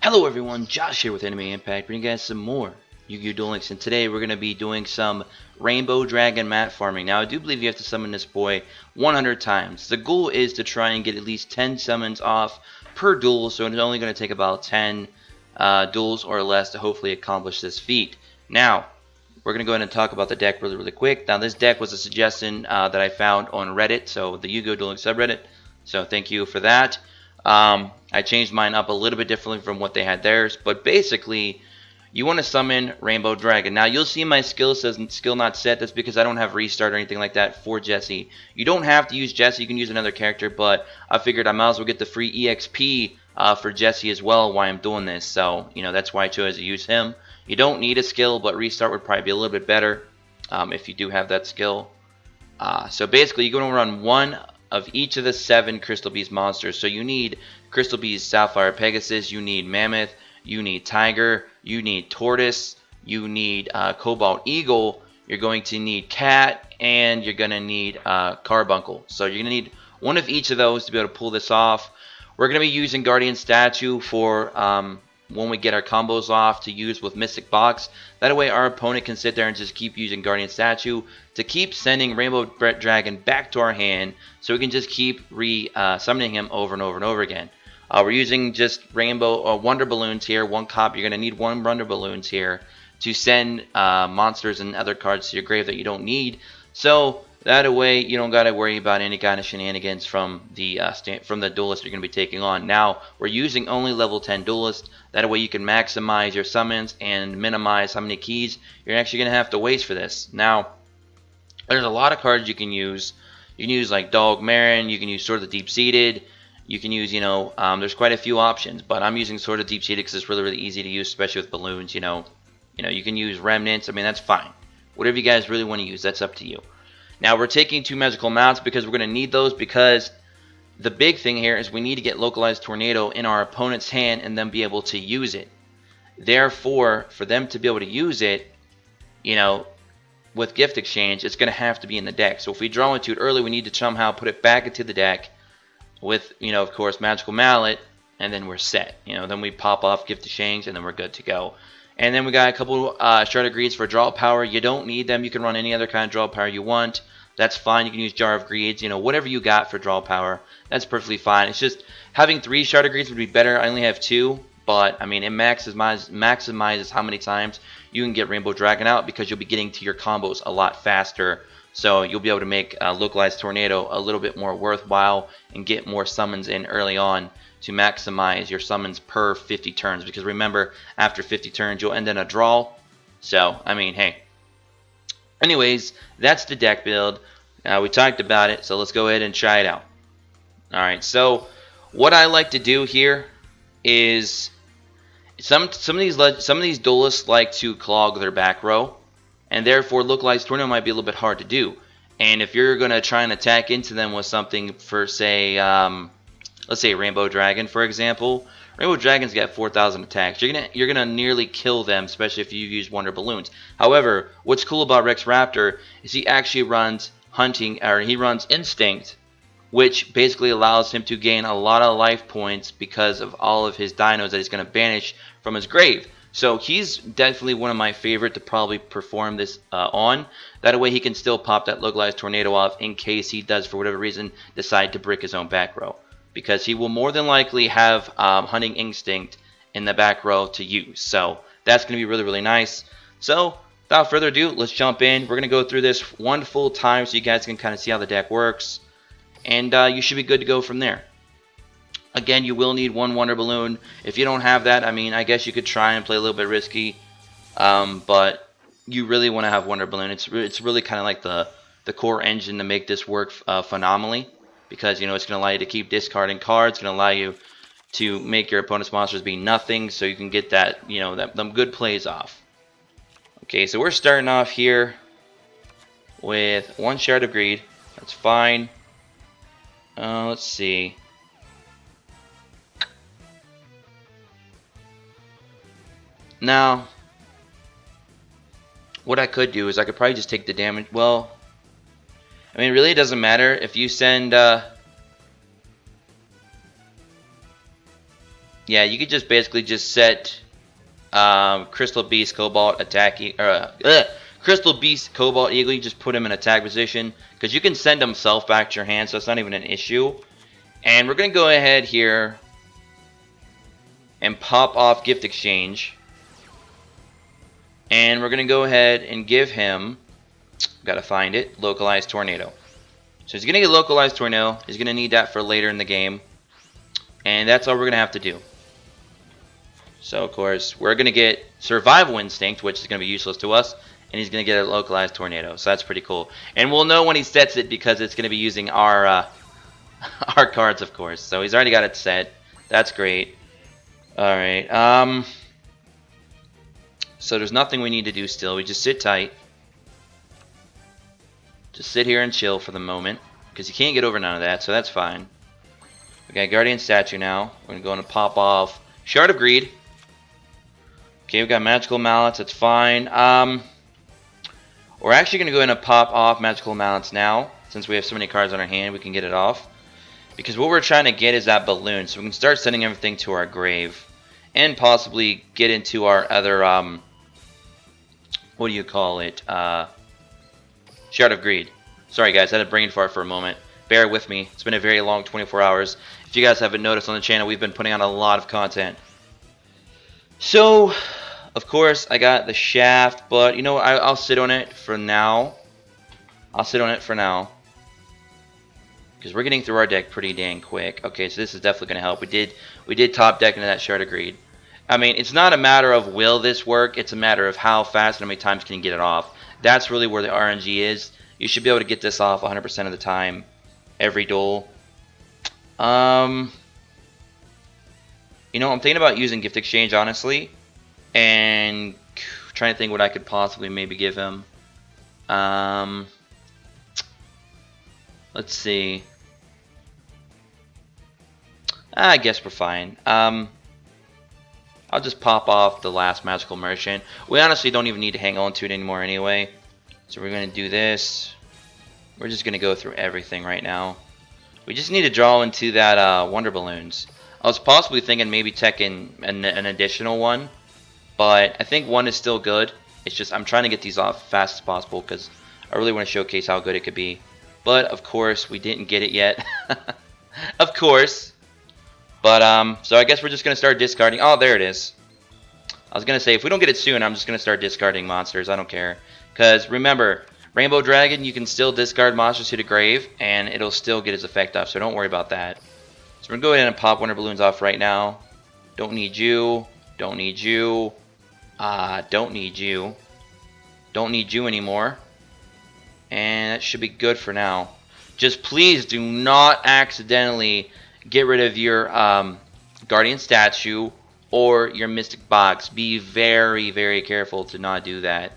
Hello everyone, Josh here with Enemy Impact, bringing you guys some more Yu-Gi-Oh! Duel Links, and today we're going to be doing some Rainbow Dragon mat farming. Now I do believe you have to summon this boy 100 times. The goal is to try and get at least 10 summons off per duel, so it's only going to take about 10 duels or less to hopefully accomplish this feat. Now, we're going to go ahead and talk about the deck really quick. Now this deck was a suggestion that I found on Reddit, so the Yu-Gi-Oh! Duel Links subreddit, so thank you for that. I changed mine up a little bit differently from what they had theirs, but basically, you want to summon Rainbow Dragon. Now, you'll see my skill says skill not set. That's because I don't have restart or anything like that for Jesse. You don't have to use Jesse. You can use another character, but I figured I might as well get the free EXP for Jesse as well while I'm doing this. So, that's why I chose to use him. You don't need a skill, but restart would probably be a little bit better if you do have that skill. So basically, you're going to run one of each of the 7 Crystal Beast monsters. So you need Crystal Beast Sapphire Pegasus, you need Mammoth, you need Tiger, you need Tortoise, you need Cobalt Eagle, you're going to need Cat, and you're going to need Carbuncle. So you're going to need one of each of those to be able to pull this off. We're going to be using Guardian Statue for when we get our combos off to use with Mystic Box. That way our opponent can sit there and just keep using Guardian Statue to keep sending Rainbow Dragon back to our hand, so we can just keep summoning him over and over again. We're using just Rainbow Wonder Balloons here, one copy. You're going to need 1 Wonder Balloons here to send monsters and other cards to your grave that you don't need. So that way you don't got to worry about any kind of shenanigans from the duelist you're going to be taking on. Now we're using only level 10 duelist. That way you can maximize your summons and minimize how many keys you're actually going to have to waste for this. Now there's a lot of cards you can use. You can use like Dog Marin. You can use Sword of the Deep Seated. You can use, there's quite a few options, but I'm using Sword of the Deep Seated because it's really easy to use, especially with balloons. You can use Remnants. I mean, that's fine. Whatever you guys really want to use, that's up to you. Now we're taking 2 magical mounts because we're going to need those, because the big thing here is we need to get Localized Tornado in our opponent's hand and then be able to use it. Therefore, for them to be able to use it, with Gift Exchange, it's going to have to be in the deck. So if we draw into it early, we need to somehow put it back into the deck with, of course, Magical Mallet, and then we're set. Then we pop off Gift Exchange, and then we're good to go. And then we got a couple Shard of Greeds for draw power. You don't need them. You can run any other kind of draw power you want. That's fine. You can use Jar of Greeds. Whatever you got for draw power, that's perfectly fine. It's just having 3 Shard of Greeds would be better. I only have 2. But, I mean, it maximizes how many times you can get Rainbow Dragon out, because you'll be getting to your combos a lot faster. So you'll be able to make Localized Tornado a little bit more worthwhile and get more summons in early on to maximize your summons per 50 turns. Because remember, after 50 turns, you'll end in a draw. So, I mean, hey. Anyways, that's the deck build. We talked about it, so let's go ahead and try it out. Alright, so what I like to do here is some of these duelists like to clog their back row, and therefore Localized Tornado might be a little bit hard to do. And if you're going to try and attack into them with something for, say, let's say Rainbow Dragon, for example, Rainbow Dragon's got 4,000 attacks. You're gonna nearly kill them, especially if you use Wonder Balloons. However, what's cool about Rex Raptor is he actually runs Hunting, or he runs Instinct, which basically allows him to gain a lot of life points because of all of his dinos that he's going to banish from his grave. So he's definitely one of my favorite to probably perform this on. That way he can still pop that Localized Tornado off in case he does, for whatever reason, decide to brick his own back row. Because he will more than likely have Hunting Instinct in the back row to use. So that's going to be really nice. So without further ado, let's jump in. We're going to go through this one full time so you guys can kind of see how the deck works. And you should be good to go from there. Again, you will need 1 Wonder Balloon. If you don't have that, I mean, I guess you could try and play a little bit risky. But you really want to have Wonder Balloon. It's really kind of like the core engine to make this work phenomenally. Because, it's going to allow you to keep discarding cards. It's going to allow you to make your opponent's monsters be nothing. So you can get that, them good plays off. Okay, so we're starting off here with 1 Shard of Greed. That's fine. Let's see. Now, what I could do is I could probably just take the damage. Well, I mean, really, it doesn't matter if you send yeah, you could just basically just set Crystal Beast, Cobalt, attack, Crystal Beast, Cobalt, Eagle. You just put him in attack position because you can send himself back to your hand, so it's not even an issue. And we're gonna go ahead here and pop off Gift Exchange, and we're gonna go ahead and give him. Gotta find it. Localized Tornado. So he's gonna get Localized Tornado. He's gonna need that for later in the game, and that's all we're gonna have to do. So, of course, we're going to get Survival Instinct, which is going to be useless to us, and he's going to get a Localized Tornado. So that's pretty cool. And we'll know when he sets it because it's going to be using our our cards, of course. So he's already got it set. That's great. Alright. So there's nothing we need to do still. We just sit tight. Just sit here and chill for the moment because you can't get over none of that, so that's fine. We got Guardian Statue now. We're going to go in and pop off Shard of Greed. Okay, we've got Magical Mallets, that's fine. We're actually going to go ahead and pop off Magical Mallets now. Since we have so many cards on our hand, we can get it off. Because what we're trying to get is that balloon, so we can start sending everything to our grave. And possibly get into our other, what do you call it? Shard of Greed. Sorry guys, I had a brain fart for a moment. Bear with me, it's been a very long 24 hours. If you guys haven't noticed on the channel, we've been putting out a lot of content. So, of course, I got the shaft, but you know, I'll sit on it for now. I'll sit on it for now. Because we're getting through our deck pretty dang quick. Okay, so this is definitely going to help. We did top deck into that Shard of Greed. I mean, it's not a matter of will this work, it's a matter of how fast and how many times can you get it off. That's really where the RNG is. You should be able to get this off 100% of the time, every duel. You know, I'm thinking about using Gift Exchange, honestly, and trying to think what I could possibly maybe give him. Let's see. I guess we're fine. I'll just pop off the last Magical Merchant. We honestly don't even need to hang on to it anymore anyway. So we're going to do this. We're just going to go through everything right now. We just need to draw into that Wonder Balloons. I was possibly thinking maybe teching an additional one, but I think one is still good. It's just I'm trying to get these off as fast as possible because I really want to showcase how good it could be. But of course we didn't get it yet. Of course. But so I guess we're just gonna start discarding. Oh, there it is. I was gonna say if we don't get it soon, I'm just gonna start discarding monsters. I don't care. Because remember, Rainbow Dragon, you can still discard monsters to the grave, and it'll still get its effect off. So don't worry about that. So we're going to go ahead and pop Wonder Balloons off right now. Don't need you. Don't need you. Don't need you. Don't need you anymore. And that should be good for now. Just please do not accidentally get rid of your Guardian Statue or your Mystic Box. Be very, very careful to not do that.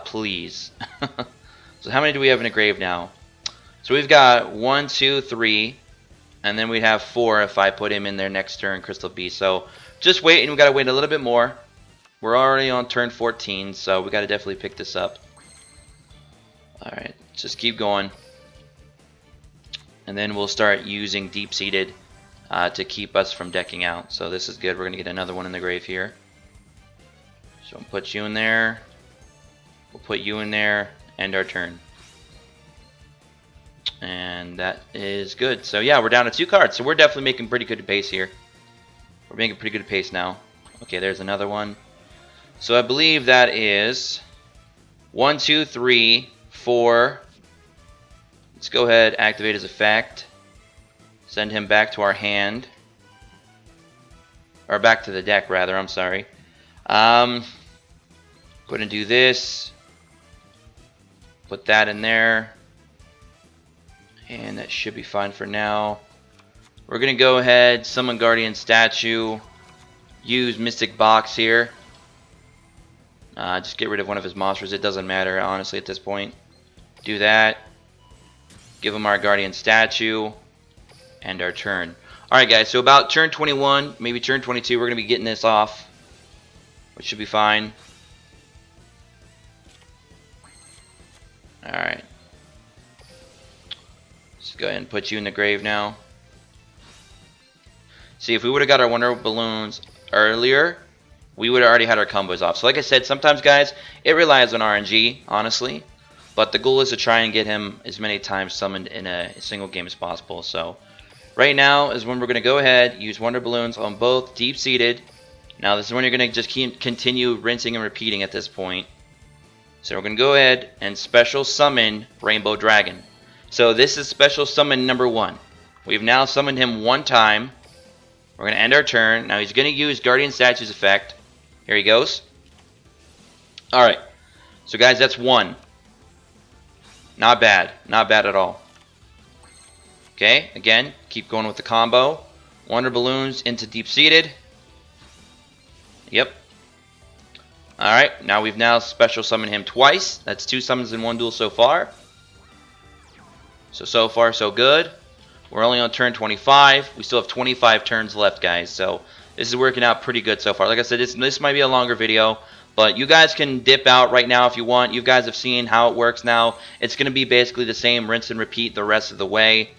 Please. So how many do we have in the grave now? So we've got 1, 2, 3. And then we'd have 4 if I put him in there next turn, Crystal Beast. So just wait, and we got to wait a little bit more. We're already on turn 14, so we got to definitely pick this up. Alright, just keep going. And then we'll start using Deep-Seated to keep us from decking out. So this is good. We're going to get another one in the grave here. So we'll put you in there. We'll put you in there. End our turn. And that is good. So yeah, we're down to 2 cards. So we're definitely making pretty good pace here. We're making pretty good pace now. Okay, there's another one. So I believe that is 1, 2, 3, 4. Let's go ahead, activate his effect. Send him back to our hand. Or back to the deck, rather. I'm sorry. Go ahead and do this. Put that in there. And that should be fine for now. We're going to go ahead, summon Guardian Statue. Use Mystic Box here. Just get rid of one of his monsters. It doesn't matter, honestly, at this point. Do that. Give him our Guardian Statue. End our turn. Alright guys, so about turn 21, maybe turn 22, we're going to be getting this off. Which should be fine. Alright. Let's go ahead and put you in the grave now. See, if we would have got our Wonder Balloons earlier, we would have already had our combos off. So like I said, sometimes, guys, it relies on RNG, honestly. But the goal is to try and get him as many times summoned in a single game as possible. So right now is when we're going to go ahead, use Wonder Balloons on both deep-seated. Now this is when you're going to just continue rinsing and repeating at this point. So we're going to go ahead and special summon Rainbow Dragon. So this is special summon number 1. We've now summoned him 1 time. We're going to end our turn. Now he's going to use Guardian Statue's effect. Here he goes. Alright. So guys, that's 1. Not bad. Not bad at all. Okay, again, keep going with the combo. Wonder Balloons into deep-seated. Yep. Alright, now we've special summoned him twice. That's 2 summons in 1 duel so far. So far, so good. We're only on turn 25. We still have 25 turns left, guys. So this is working out pretty good so far. Like I said, this might be a longer video, but you guys can dip out right now if you want. You guys have seen how it works now. It's going to be basically the same rinse and repeat the rest of the way.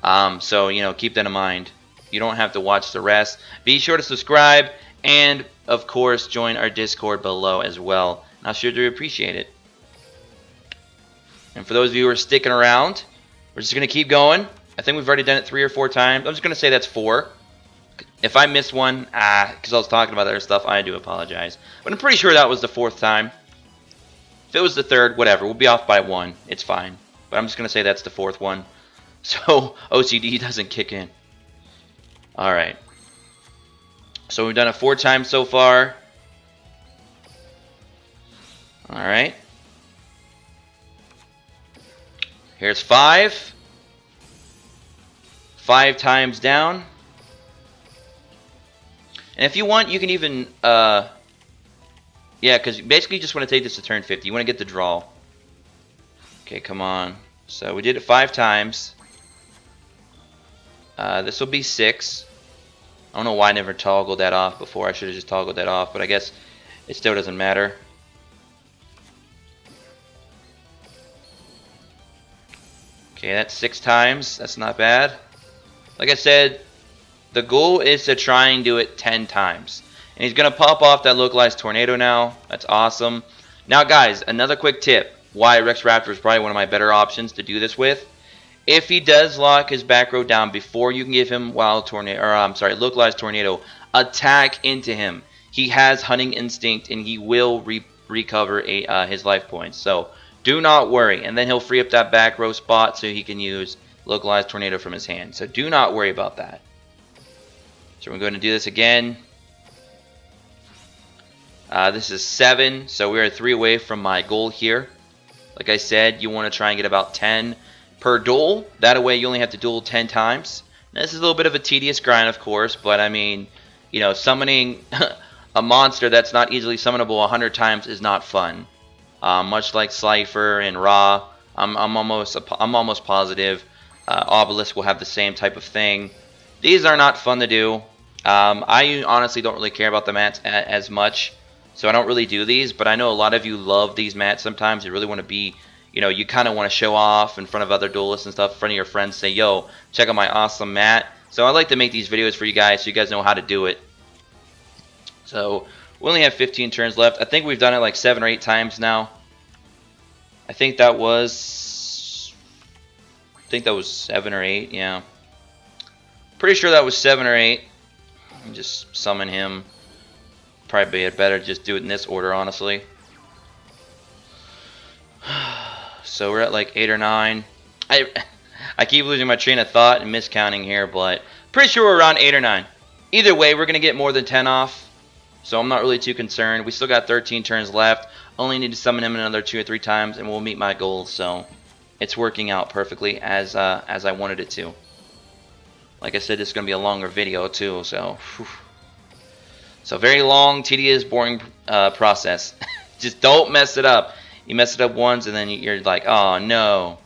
So, you know, keep that in mind. You don't have to watch the rest. Be sure to subscribe and, of course, join our Discord below as well. I'll sure do appreciate it. And for those of you who are sticking around, we're just going to keep going. I think we've already done it 3 or 4 times. I'm just going to say that's 4. If I missed one, because I was talking about other stuff, I do apologize. But I'm pretty sure that was the 4th time. If it was the 3rd, whatever. We'll be off by 1. It's fine. But I'm just going to say that's the 4th one. So OCD doesn't kick in. Alright. So we've done it 4 times so far. Alright. Here's 5. 5 times down. And if you want, you can even, yeah, because basically you just want to take this to turn 50. You want to get the draw. Okay, come on. So we did it 5 times. This will be 6. I don't know why I never toggled that off before. I should have just toggled that off, but I guess it still doesn't matter. Okay, that's 6 times. That's not bad. Like I said, the goal is to try and do it 10 times. And he's going to pop off that localized tornado now. That's awesome. Now, guys, another quick tip. Why Rex Raptor is probably one of my better options to do this with. If he does lock his back row down before you can give him localized tornado, attack into him. He has hunting instinct and he will recover his life points. So do not worry. And then he'll free up that back row spot so he can use localized tornado from his hand. So do not worry about that. So we're going to do this again. This is 7, so we're 3 away from my goal here. Like I said, you want to try and get about 10 per duel. That way you only have to duel 10 times. Now, this is a little bit of a tedious grind, of course, but I mean, you know, summoning a monster that's not easily summonable 100 times is not fun. Much like Slifer and Ra, I'm almost positive Obelisk will have the same type of thing. These are not fun to do. I honestly don't really care about the mats as much, so I don't really do these, but I know a lot of you love these mats sometimes. You really want to be, you know, you kind of want to show off in front of other duelists and stuff, in front of your friends, say, yo, check out my awesome mat. So I like to make these videos for you guys so you guys know how to do it. So we only have 15 turns left. I think we've done it like 7 or 8 times now. I think that was 7 or 8, yeah. Pretty sure that was 7 or 8. Just summon him. Probably better just do it in this order, honestly. So we're at like 8 or 9. I keep losing my train of thought and miscounting here, but pretty sure we're around 8 or 9. Either way, we're going to get more than 10 off, so I'm not really too concerned. We still got 13 turns left. Only need to summon him another 2 or 3 times, and we'll meet my goal. So it's working out perfectly as I wanted it to. Like I said, this is going to be a longer video too, so whew. So very long, tedious, boring process. Just don't mess it up. You mess it up once and then you're like, oh no.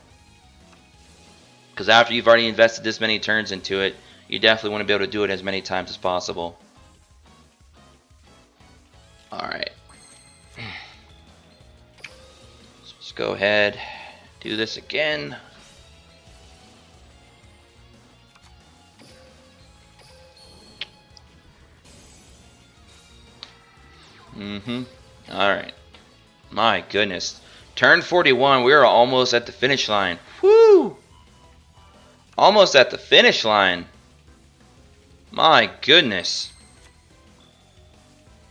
Because after you've already invested this many turns into it, you definitely want to be able to do it as many times as possible. Alright. So let's go ahead, do this again. Mm-hmm. Alright. My goodness. Turn 41, we are almost at the finish line. Woo! Almost at the finish line. My goodness.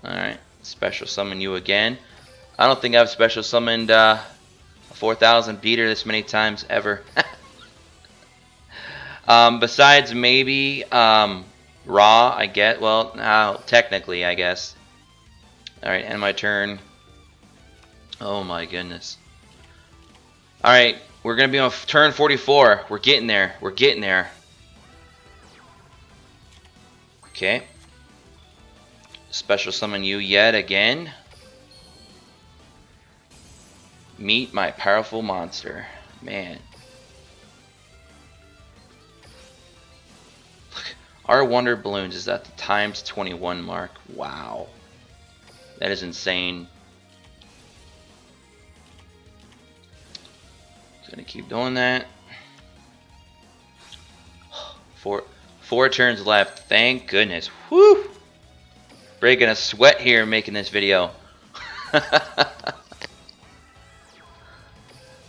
Alright. Special summon you again. I don't think I've special summoned a 4,000 beater this many times ever. Besides maybe Raw, I get. Well, now technically, I guess. Alright, end my turn. Oh my goodness. Alright, we're going to be on turn 44. We're getting there. We're getting there. Okay. Special summon you yet again. Meet my powerful monster. Man. Look, our Wonder Balloons is at the times 21 mark. Wow. That is insane. Gonna keep doing that. Four turns left. Thank goodness. Whew. Breaking a sweat here making this video.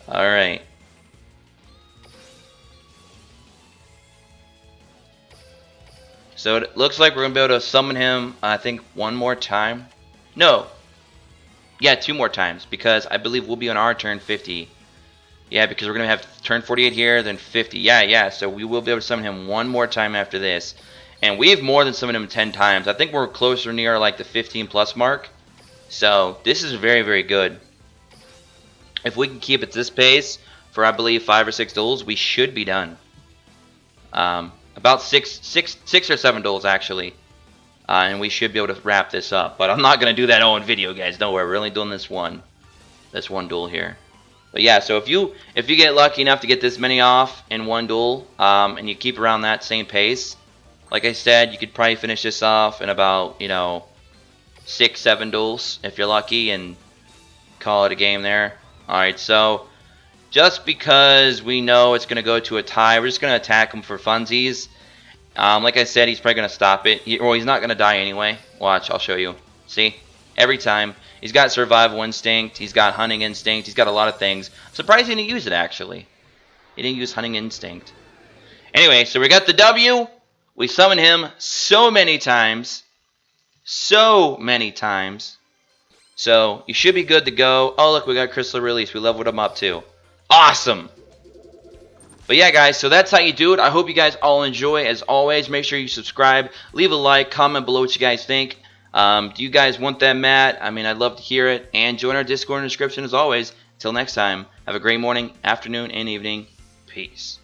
Alright. So it looks like we're going to be able to summon him, I think, one more time. No. Yeah, two more times. Because I believe we'll be on our turn 50. Yeah, because we're going to have turn 48 here, then 50. Yeah. So we will be able to summon him one more time after this. And we've more than summoned him 10 times. I think we're closer near like the 15 plus mark. So this is very, very good. If we can keep at this pace for, I believe, 5 or 6 duels, we should be done. About six or 7 duels, actually. And we should be able to wrap this up. But I'm not going to do that all in video, guys. Don't worry. We're only doing this one duel here. But yeah, so if you get lucky enough to get this many off in one duel, and you keep around that same pace, like I said, you could probably finish this off in about, 6, 7 duels if you're lucky, and call it a game there. Alright, so just because we know it's going to go to a tie, we're just going to attack him for funsies. Like I said, he's probably going to stop it. He's not going to die anyway. Watch, I'll show you. See? Every time. He's got survival instinct. He's got hunting instinct. He's got a lot of things. Surprised he didn't use it, actually. He didn't use hunting instinct. Anyway, so we got the W. We summoned him so many times. So many times. So you should be good to go. Oh, look, we got Crystal Release. We leveled him up, too. Awesome. But yeah, guys, so that's how you do it. I hope you guys all enjoy. As always, make sure you subscribe. Leave a like. Comment below what you guys think. Do you guys want that mat? I mean, I'd love to hear it. And join our Discord in the description as always. Until next time, have a great morning, afternoon, and evening. Peace.